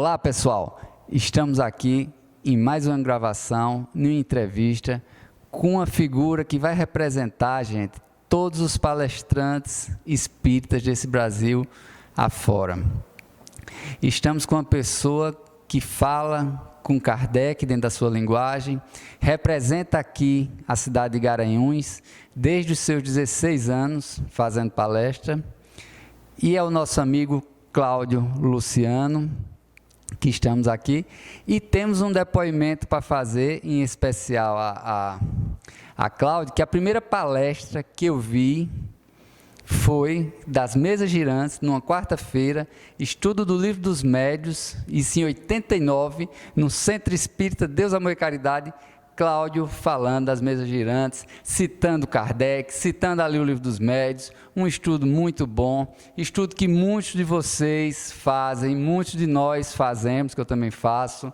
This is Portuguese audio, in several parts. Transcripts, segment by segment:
Olá, pessoal! Estamos aqui em mais uma gravação, numa entrevista, com uma figura que vai representar, gente, todos os palestrantes espíritas desse Brasil afora. Estamos com uma pessoa que fala com Kardec dentro da sua linguagem, representa aqui a cidade de Garanhuns desde os seus 16 anos, fazendo palestra, e é o nosso amigo Cláudio Luciano, que estamos aqui, e temos um depoimento para fazer, em especial a Cláudio, que a primeira palestra que eu vi foi das mesas girantes, numa quarta-feira, estudo do Livro dos Médiuns, isso em 89, no Centro Espírita Deus, Amor e Caridade, Cláudio falando das mesas girantes, citando Kardec, citando ali o Livro dos Médiuns, um estudo muito bom, estudo que muitos de vocês fazem, muitos de nós fazemos, que eu também faço,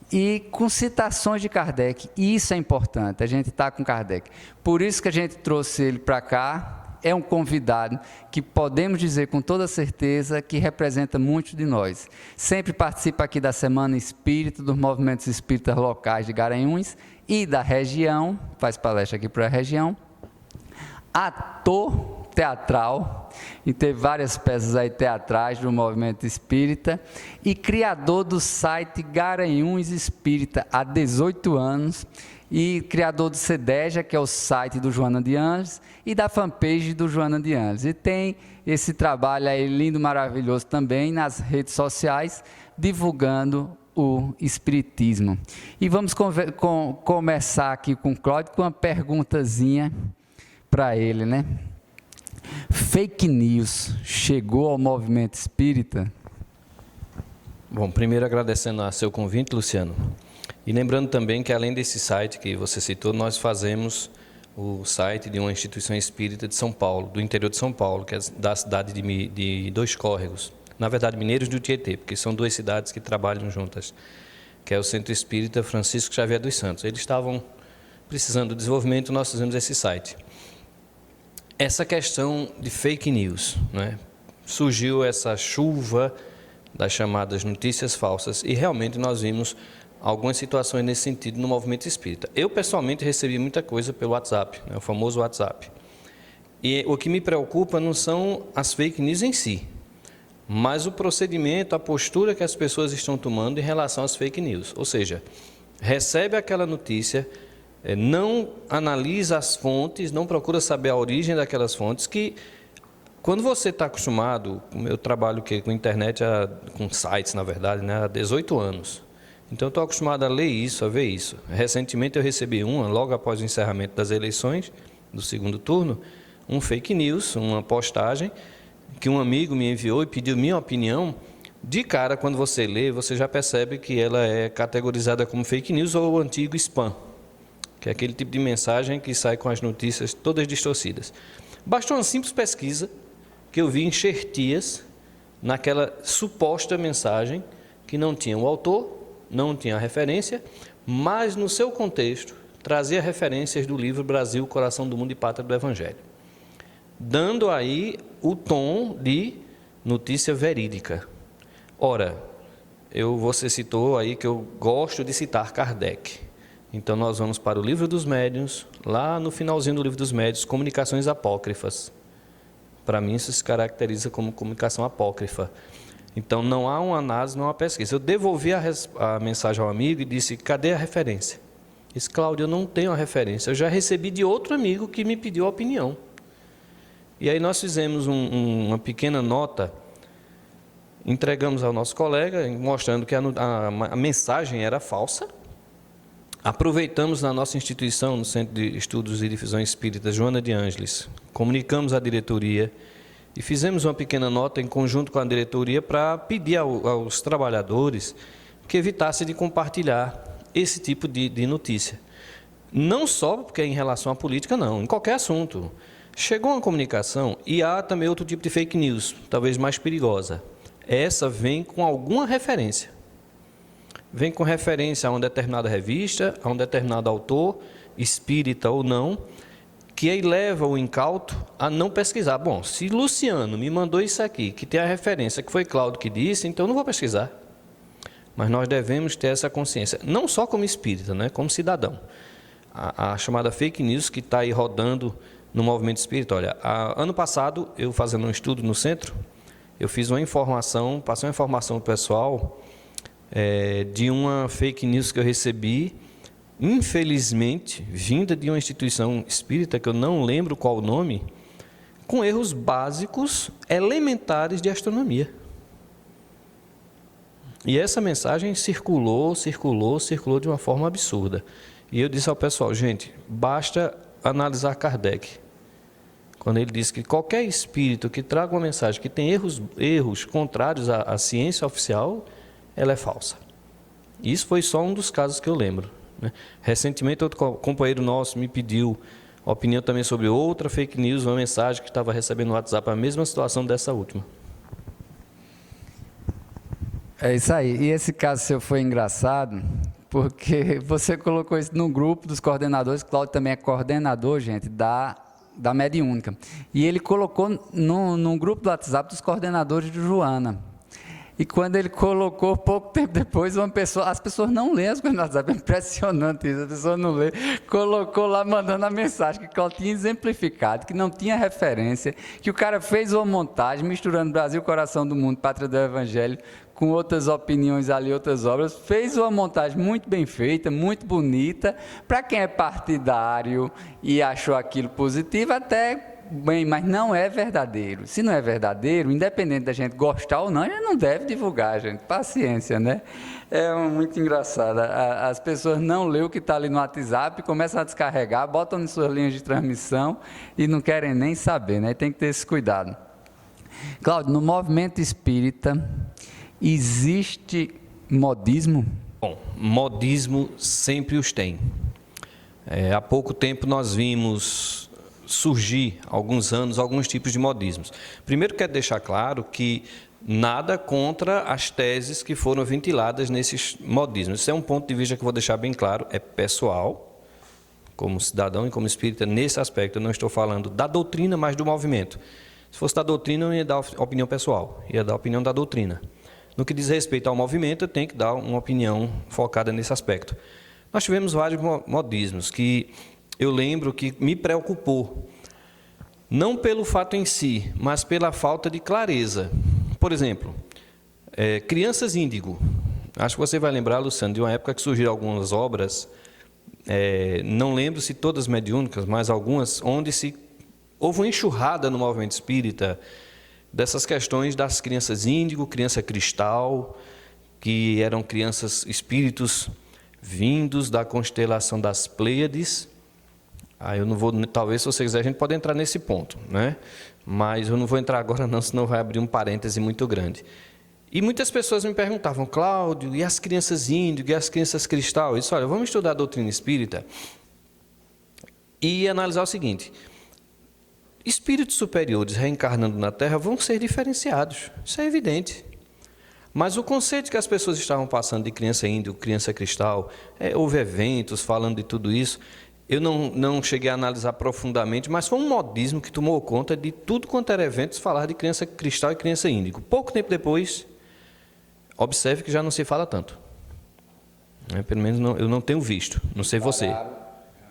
e com citações de Kardec. Isso é importante, a gente está com Kardec. Por isso que a gente trouxe ele para cá. É um convidado que podemos dizer com toda certeza que representa muitos de nós. Sempre participa aqui da Semana Espírita, dos movimentos espíritas locais de Garanhuns e da região, faz palestra aqui para a região. Ator teatral, e teve várias peças aí teatrais do movimento espírita, e criador do site Garanhuns Espírita há 18 anos, e criador do CEDEJA, que é o site do Joana de Ângeles, e da fanpage do Joana de Ângeles. E tem esse trabalho aí lindo, maravilhoso também nas redes sociais, divulgando o Espiritismo. E vamos começar aqui com o Cláudio com uma perguntazinha para ele, né? Fake news chegou ao movimento espírita? Bom, primeiro agradecendo a seu convite, Luciano. E lembrando também que, além desse site que você citou, nós fazemos o site de uma instituição espírita de São Paulo, do interior de São Paulo, que é da cidade de Dois Córregos. Na verdade, Mineiros do Tietê, porque são duas cidades que trabalham juntas, que é o Centro Espírita Francisco Xavier dos Santos. Eles estavam precisando de desenvolvimento, nós fizemos esse site. Essa questão de fake news, né? Surgiu essa chuva das chamadas notícias falsas e realmente nós vimos algumas situações nesse sentido no movimento espírita. Eu, pessoalmente, recebi muita coisa pelo WhatsApp, né, o famoso WhatsApp. E o que me preocupa não são as fake news em si, mas o procedimento, a postura que as pessoas estão tomando em relação às fake news. Ou seja, recebe aquela notícia, não analisa as fontes, não procura saber a origem daquelas fontes, que quando você está acostumado, eu trabalho com internet, com sites, na verdade, né, há 18 anos. Então, eu estou acostumado a ler isso, a ver isso. Recentemente, eu recebi logo após o encerramento das eleições, do segundo turno, um fake news, uma postagem, que um amigo me enviou e pediu minha opinião. De cara, quando você lê, você já percebe que ela é categorizada como fake news ou o antigo spam, que é aquele tipo de mensagem que sai com as notícias todas distorcidas. Bastou uma simples pesquisa, que eu vi enxertias naquela suposta mensagem, que não tinha o autor, não tinha referência, mas no seu contexto trazia referências do livro Brasil, Coração do Mundo e Pátria do Evangelho, dando aí o tom de notícia verídica. Ora, você citou aí que eu gosto de citar Kardec. Então nós vamos para o Livro dos Médiuns, lá no finalzinho do Livro dos Médiuns, Comunicações Apócrifas. Para mim isso se caracteriza como comunicação apócrifa. Então, não há uma análise, não há uma pesquisa. Eu devolvi a mensagem ao amigo e disse, cadê a referência? Disse, Cláudio, eu não tenho a referência. Eu já recebi de outro amigo que me pediu a opinião. E aí nós fizemos uma pequena nota, entregamos ao nosso colega, mostrando que a mensagem era falsa. Aproveitamos na nossa instituição, no Centro de Estudos e Difusão Espírita Joana de Ângeles, comunicamos à diretoria, e fizemos uma pequena nota em conjunto com a diretoria para pedir aos trabalhadores que evitassem de compartilhar esse tipo de notícia. Não só porque é em relação à política, não, em qualquer assunto. Chegou uma comunicação e há também outro tipo de fake news, talvez mais perigosa. Essa vem com alguma referência. Vem com referência a uma determinada revista, a um determinado autor, espírita ou não, que aí leva o incauto a não pesquisar. Bom, se Luciano me mandou isso aqui, que tem a referência, que foi Cláudio que disse, então eu não vou pesquisar. mas nós devemos ter essa consciência, não só como espírita, né, como cidadão. A chamada fake news que está aí rodando no movimento espírita. Olha, ano passado, eu fazendo um estudo no centro, eu fiz uma informação, passei uma informação para o pessoal de uma fake news que eu recebi, infelizmente, vinda de uma instituição espírita, que eu não lembro qual o nome, com erros básicos, elementares de astronomia. E essa mensagem circulou de uma forma absurda. E eu disse ao pessoal, gente, basta analisar Kardec, quando ele diz que qualquer espírito que traga uma mensagem que tem erros contrários à ciência oficial, ela é falsa. Isso foi só um dos casos que eu lembro, né? Recentemente, outro companheiro nosso me pediu opinião também sobre outra fake news, uma mensagem que estava recebendo no WhatsApp, a mesma situação dessa última. É isso aí. E esse caso seu foi engraçado, porque você colocou isso no grupo dos coordenadores. Cláudio também é coordenador, gente, da Mediúnica. E ele colocou num grupo do WhatsApp dos coordenadores de Joana. E quando ele colocou, pouco tempo depois, as pessoas não lêem as coisas no WhatsApp, é impressionante isso, as pessoas não lêem, colocou lá mandando a mensagem que Cláudio tinha exemplificado, que não tinha referência, que o cara fez uma montagem, misturando Brasil, Coração do Mundo, Pátria do Evangelho, com outras opiniões ali, outras obras, fez uma montagem muito bem feita, muito bonita, para quem é partidário e achou aquilo positivo, até bem, mas não é verdadeiro. Se não é verdadeiro, independente da gente gostar ou não, a gente não deve divulgar, gente. Paciência, né? É muito engraçado. As pessoas não lêem o que está ali no WhatsApp, começam a descarregar, botam em suas linhas de transmissão e não querem nem saber, né? Tem que ter esse cuidado. Cláudio, no movimento espírita, existe modismo? Bom, modismo sempre os tem. Há pouco tempo nós vimos surgir, há alguns anos, alguns tipos de modismos. Primeiro, quero deixar claro que nada contra as teses que foram ventiladas nesses modismos. Esse é um ponto de vista que eu vou deixar bem claro, é pessoal, como cidadão e como espírita, nesse aspecto. Eu não estou falando da doutrina, mas do movimento. Se fosse da doutrina, eu não ia dar opinião pessoal, ia dar opinião da doutrina. No que diz respeito ao movimento, eu tenho que dar uma opinião focada nesse aspecto. Nós tivemos vários modismos que eu lembro que me preocupou, não pelo fato em si, mas pela falta de clareza. Por exemplo, crianças índigo. Acho que você vai lembrar, Luciano, de uma época que surgiram algumas obras, não lembro se todas mediúnicas, mas algumas, onde houve uma enxurrada no movimento espírita dessas questões das crianças índigo, criança cristal, que eram crianças, espíritos vindos da constelação das Pleiades. Eu não vou, talvez se você quiser a gente pode entrar nesse ponto, né? Mas eu não vou entrar agora não, senão vai abrir um parêntese muito grande. E muitas pessoas me perguntavam, Cláudio, e as crianças índigo, e as crianças cristal? Eu disse, olha, vamos estudar a doutrina espírita e analisar o seguinte, espíritos superiores reencarnando na Terra vão ser diferenciados, isso é evidente. Mas o conceito que as pessoas estavam passando de criança índigo, criança cristal, houve eventos falando de tudo isso. Eu não cheguei a analisar profundamente, mas foi um modismo que tomou conta de tudo quanto era eventos falar de criança cristal e criança índigo. Pouco tempo depois, observe que já não se fala tanto. Pelo menos eu não tenho visto, não sei você.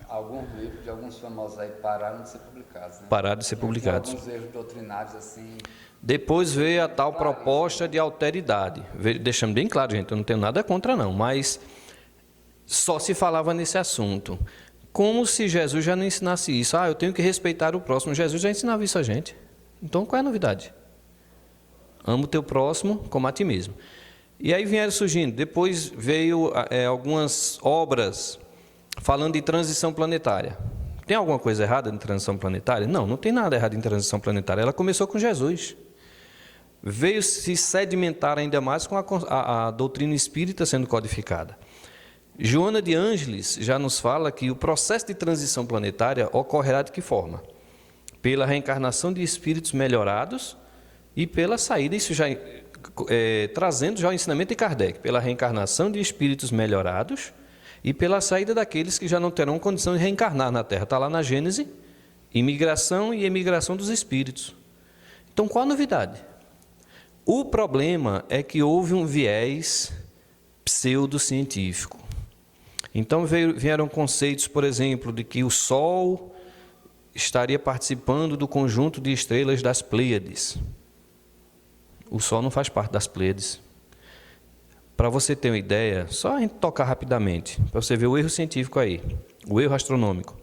Alguns livros de alguns famosos aí pararam de ser publicados. Né? Pararam de ser publicados. Alguns erros doutrinários assim. Depois veio a tal proposta de alteridade. Deixando bem claro, gente, eu não tenho nada contra não, mas só se falava nesse assunto. Como se Jesus já não ensinasse isso. Eu tenho que respeitar o próximo. Jesus já ensinava isso a gente. Então, qual é a novidade? Ama o teu próximo como a ti mesmo. E aí vieram surgindo. Depois veio algumas obras falando de transição planetária. Tem alguma coisa errada em transição planetária? Não, não tem nada errado em transição planetária. Ela começou com Jesus. Veio se sedimentar ainda mais com a doutrina espírita sendo codificada. Joana de Ângeles já nos fala que o processo de transição planetária ocorrerá de que forma? Pela reencarnação de espíritos melhorados e pela saída, isso já trazendo já o ensinamento de Kardec, pela reencarnação de espíritos melhorados e pela saída daqueles que já não terão condição de reencarnar na Terra. Está lá na Gênese, imigração e emigração dos espíritos. Então, qual a novidade? O problema é que houve um viés pseudocientífico. Então vieram conceitos, por exemplo, de que o Sol estaria participando do conjunto de estrelas das Pleiades. O Sol não faz parte das Pleiades. Para você ter uma ideia, só a gente tocar rapidamente, para você ver o erro científico aí, o erro astronômico.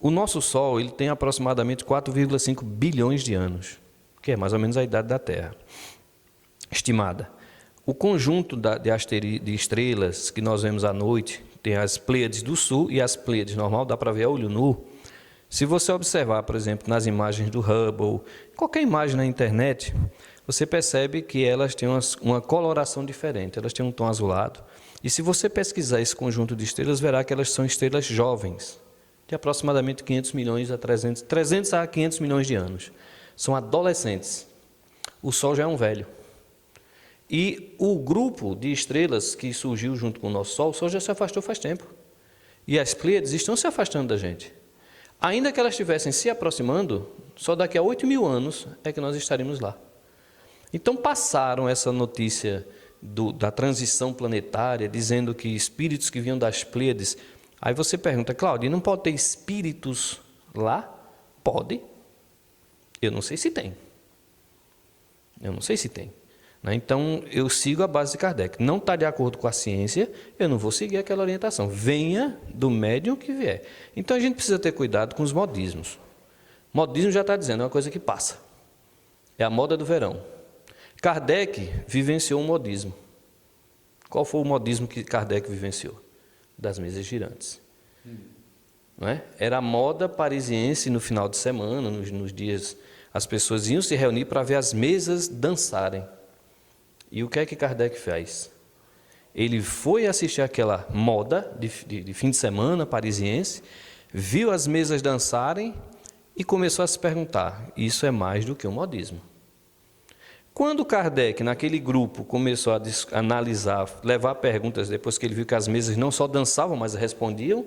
O nosso Sol ele tem aproximadamente 4,5 bilhões de anos, que é mais ou menos a idade da Terra, estimada. O conjunto de estrelas que nós vemos à noite, tem as Pleiades do Sul e as Pleiades normal, dá para ver a olho nu. Se você observar, por exemplo, nas imagens do Hubble, qualquer imagem na internet, você percebe que elas têm uma coloração diferente, elas têm um tom azulado. E se você pesquisar esse conjunto de estrelas, verá que elas são estrelas jovens, de aproximadamente 500 milhões a 300 a 500 milhões de anos. São adolescentes. O Sol já é um velho. E o grupo de estrelas que surgiu junto com o nosso Sol, o Sol já se afastou faz tempo. E as Pleiades estão se afastando da gente. Ainda que elas estivessem se aproximando, só daqui a 8.000 anos é que nós estaremos lá. Então passaram essa notícia da transição planetária, dizendo que espíritos que vinham das Pleiades. Aí você pergunta, Cláudio, não pode ter espíritos lá? Pode. Eu não sei se tem. Então, eu sigo a base de Kardec. Não está de acordo com a ciência, eu não vou seguir aquela orientação. Venha do médium que vier. Então, a gente precisa ter cuidado com os modismos. Modismo já está dizendo, é uma coisa que passa. É a moda do verão. Kardec vivenciou um modismo. Qual foi o modismo que Kardec vivenciou? Das mesas girantes. Não é? Era a moda parisiense no final de semana, nos dias, as pessoas iam se reunir para ver as mesas dançarem. E o que é que Kardec fez? Ele foi assistir aquela moda de fim de semana parisiense, viu as mesas dançarem e começou a se perguntar, isso é mais do que um modismo. Quando Kardec, naquele grupo, começou a analisar, levar perguntas, depois que ele viu que as mesas não só dançavam, mas respondiam,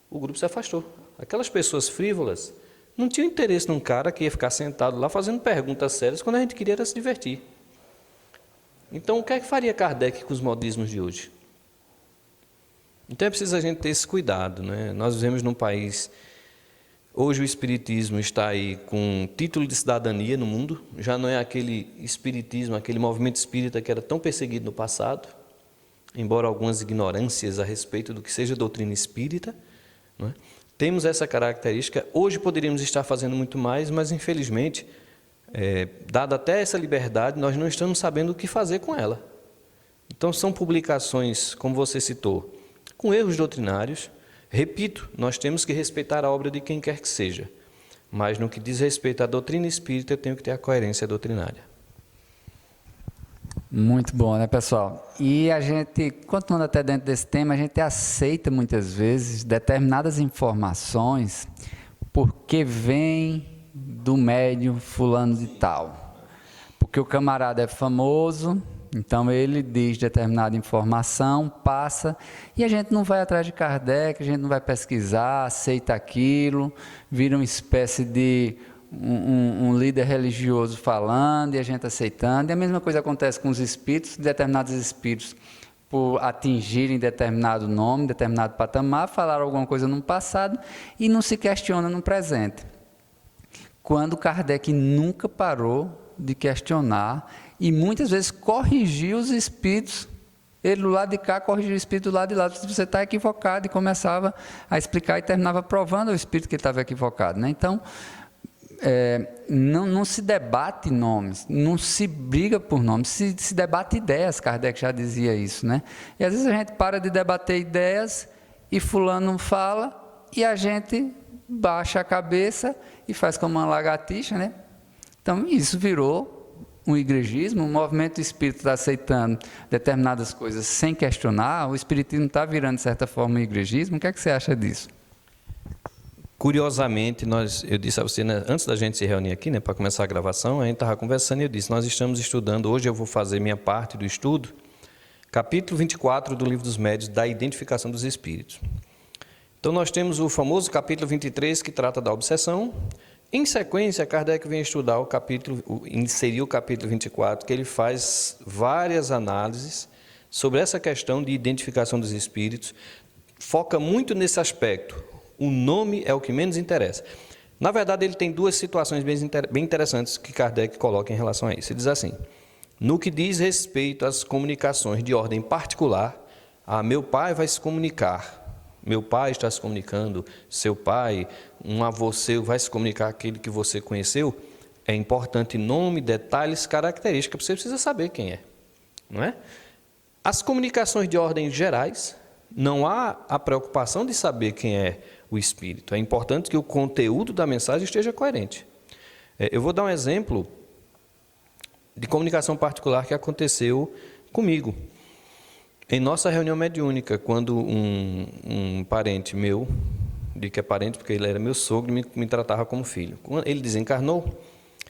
o grupo se afastou. Aquelas pessoas frívolas não tinham interesse num cara que ia ficar sentado lá fazendo perguntas sérias quando a gente queria era se divertir. Então, o que é que faria Kardec com os modismos de hoje? Então, é preciso a gente ter esse cuidado, né? Nós vivemos num país... Hoje o espiritismo está aí com título de cidadania no mundo, já não é aquele espiritismo, aquele movimento espírita que era tão perseguido no passado, embora algumas ignorâncias a respeito do que seja doutrina espírita, não é? Temos essa característica, hoje poderíamos estar fazendo muito mais, mas infelizmente, dada até essa liberdade, nós não estamos sabendo o que fazer com ela. Então são publicações, como você citou, com erros doutrinários. Repito, nós temos que respeitar a obra de quem quer que seja, mas no que diz respeito à doutrina espírita, eu tenho que ter a coerência doutrinária. Muito bom, né, pessoal? E a gente, continuando até dentro desse tema, a gente aceita muitas vezes determinadas informações porque vem do médium fulano de tal. Porque o camarada é famoso, então ele diz determinada informação, passa, e a gente não vai atrás de Kardec, a gente não vai pesquisar, aceita aquilo, vira uma espécie de um líder religioso falando e a gente aceitando. E a mesma coisa acontece com os espíritos, determinados espíritos, por atingirem determinado nome, determinado patamar, falaram alguma coisa no passado e não se questiona no presente. Quando Kardec nunca parou de questionar e muitas vezes corrigiu os espíritos, ele do lado de cá corrigiu o espírito do lado de lá, você está equivocado, e começava a explicar e terminava provando ao espírito que ele estava equivocado, né? Então, não se debate nomes, não se briga por nomes, se debate ideias, Kardec já dizia isso, né? E às vezes a gente para de debater ideias e fulano fala e a gente baixa a cabeça e faz como uma lagartixa, né? Então isso virou um igrejismo, o movimento espírita está aceitando determinadas coisas sem questionar, o espiritismo está virando de certa forma um igrejismo. O que é que você acha disso? Curiosamente, eu disse a você, né, antes da gente se reunir aqui, né, para começar a gravação, a gente estava conversando e eu disse, nós estamos estudando, hoje eu vou fazer minha parte do estudo, capítulo 24 do Livro dos Médiuns, da identificação dos espíritos. Então nós temos o famoso capítulo 23, que trata da obsessão. Em sequência, Kardec vem estudar inserir o capítulo 24, que ele faz várias análises sobre essa questão de identificação dos espíritos, foca muito nesse aspecto. O nome é o que menos interessa. Na verdade, ele tem duas situações bem interessantes que Kardec coloca em relação a isso. Ele diz assim: no que diz respeito às comunicações de ordem particular, meu pai vai se comunicar, meu pai está se comunicando, seu pai, um avô seu vai se comunicar, aquele que você conheceu, é importante nome, detalhes, características, você precisa saber quem é, não é? As comunicações de ordem gerais, não há a preocupação de saber quem é o espírito, é importante que o conteúdo da mensagem esteja coerente. Eu vou dar um exemplo de comunicação particular que aconteceu comigo. Em nossa reunião mediúnica, quando um parente meu, digo que é parente porque ele era meu sogro, me tratava como filho. Ele desencarnou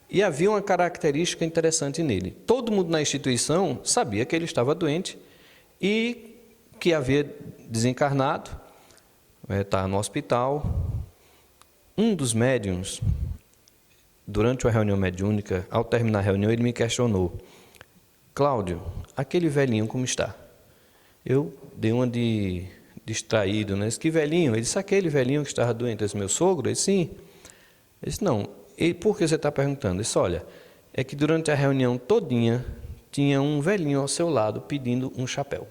e havia uma característica interessante nele. Todo mundo na instituição sabia que ele estava doente e que havia desencarnado, estava no hospital. Um dos médiuns, durante a reunião mediúnica, ao terminar a reunião, ele me questionou: Cláudio, aquele velhinho como está? Eu dei uma de distraído, né? Disse: que velhinho? Ele disse: aquele velhinho que estava doente. Eu disse: meu sogro? Ele disse: sim. Ele disse: não. E por que você está perguntando? Ele disse: olha, é que durante a reunião todinha tinha um velhinho ao seu lado pedindo um chapéu.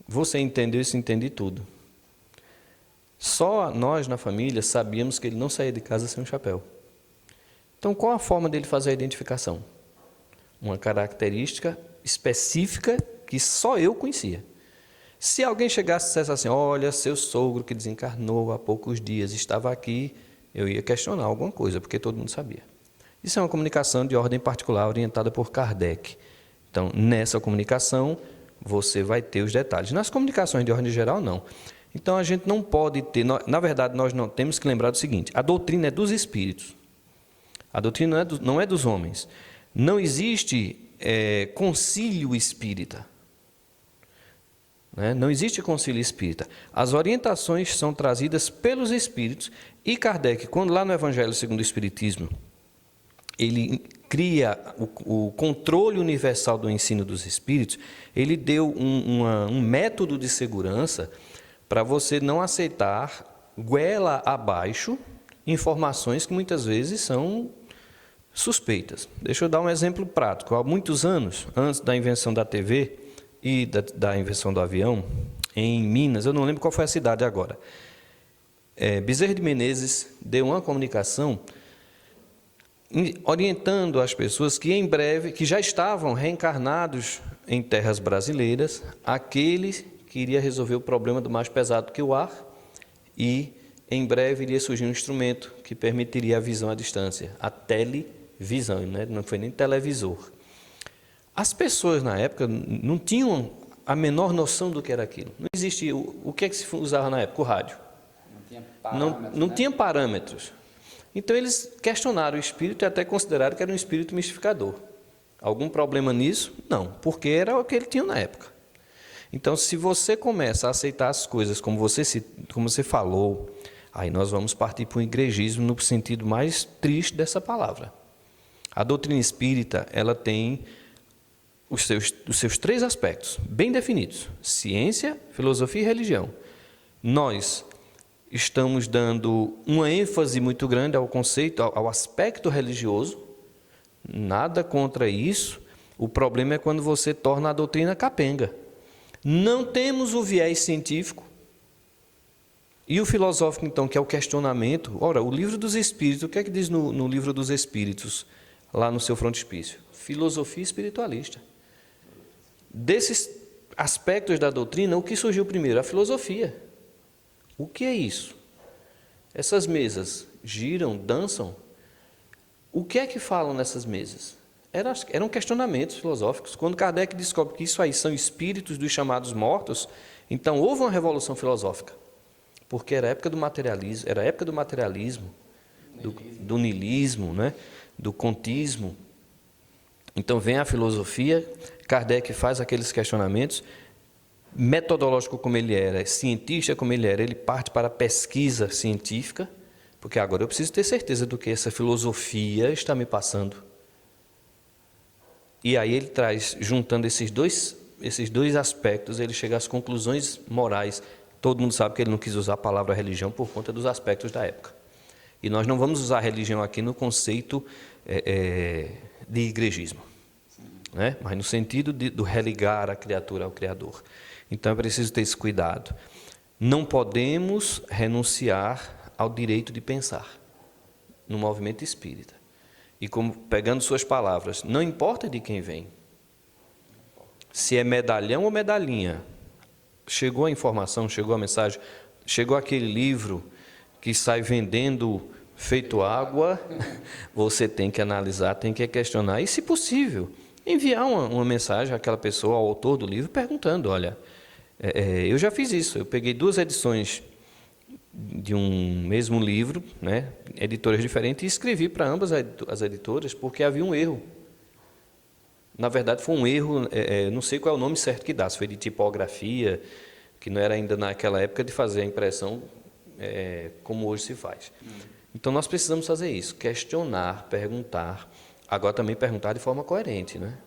Você entendeu isso? Entendi tudo. Só nós na família sabíamos que ele não saía de casa sem um chapéu. Então, qual a forma dele fazer a identificação? Uma característica específica que só eu conhecia. Se alguém chegasse e dissesse assim: olha, seu sogro que desencarnou há poucos dias estava aqui, eu ia questionar alguma coisa, porque todo mundo sabia. Isso é uma comunicação de ordem particular orientada por Kardec. Então, nessa comunicação, você vai ter os detalhes. Nas comunicações de ordem geral, não. Então, a gente não pode ter... Na verdade, nós não temos que lembrar do seguinte: a doutrina é dos espíritos. A doutrina não é dos homens. Não existe concílio espírita. Não existe concílio espírita. As orientações são trazidas pelos espíritos. E Kardec, quando lá no Evangelho segundo o Espiritismo, ele cria o controle universal do ensino dos espíritos, ele deu um método de segurança para você não aceitar goela abaixo informações que muitas vezes são suspeitas. Deixa eu dar um exemplo prático. Há muitos anos, antes da invenção da TV e da invenção do avião, em Minas, eu não lembro qual foi a cidade agora, Bezerra de Menezes deu uma comunicação orientando as pessoas que em breve, que já estavam reencarnados em terras brasileiras, aquele que iria resolver o problema do mais pesado que o ar, e em breve iria surgir um instrumento que permitiria a visão à distância, a televisão, né? Não foi nem televisor. As pessoas na época não tinham a menor noção do que era aquilo. Não existia. O que é que se usava na época? O rádio. Não tinha parâmetros. Então eles questionaram o espírito e até consideraram que era um espírito mistificador. Algum problema nisso? Não, porque era o que ele tinha na época. Então, se você começa a aceitar as coisas como você falou, aí nós vamos partir para o igrejismo no sentido mais triste dessa palavra. A doutrina espírita, ela tem os seus três aspectos bem definidos: ciência, filosofia e religião. Nós estamos dando uma ênfase muito grande ao conceito, ao aspecto religioso. Nada contra isso. O problema é quando você torna a doutrina capenga. Não temos o viés científico. E o filosófico, então, que é o questionamento. Ora, o livro dos Espíritos, o que é que diz no livro dos Espíritos, lá no seu frontispício? Filosofia espiritualista. Desses aspectos da doutrina, o que surgiu primeiro? A filosofia. O que é isso? Essas mesas giram, dançam? O que é que falam nessas mesas? Eram questionamentos filosóficos. Quando Kardec descobre que isso aí são espíritos dos chamados mortos, então houve uma revolução filosófica. Porque era a época do materialismo, do niilismo, né? Do contismo. Então vem a filosofia, Kardec faz aqueles questionamentos, metodológico como ele era, cientista como ele era, ele parte para a pesquisa científica, porque agora eu preciso ter certeza do que essa filosofia está me passando. E aí ele traz, juntando esses dois aspectos, ele chega às conclusões morais. Todo mundo sabe que ele não quis usar a palavra religião por conta dos aspectos da época. E nós não vamos usar religião aqui no conceito de igrejismo, né? Mas no sentido do religar a criatura ao Criador. Então é preciso ter esse cuidado. Não podemos renunciar ao direito de pensar no movimento espírita. E como pegando suas palavras, não importa de quem vem, se é medalhão ou medalhinha, chegou a informação, chegou a mensagem, chegou aquele livro que sai vendendo feito água, você tem que analisar, tem que questionar e, se possível, enviar uma mensagem àquela pessoa, ao autor do livro, perguntando, olha, eu já fiz isso, eu peguei 2 edições de um mesmo livro, né, editoras diferentes, e escrevi para ambas as editoras, porque havia um erro. Na verdade, foi um erro, não sei qual é o nome certo que dá, se foi de tipografia, que não era ainda naquela época de fazer a impressão como hoje se faz. Então, nós precisamos fazer isso, questionar, perguntar, agora também perguntar de forma coerente, né?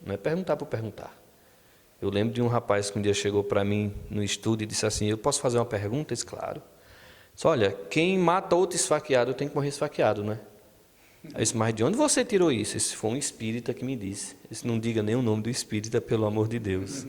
Não é perguntar por perguntar. Eu lembro de um rapaz que um dia chegou para mim no estúdio e disse assim, eu posso fazer uma pergunta? Eu disse, claro. Disse, olha, quem mata outro esfaqueado tem que morrer esfaqueado, né? Eu disse, mas de onde você tirou isso? Esse foi um espírita que me disse. Disse, não diga nem o nome do espírita, pelo amor de Deus.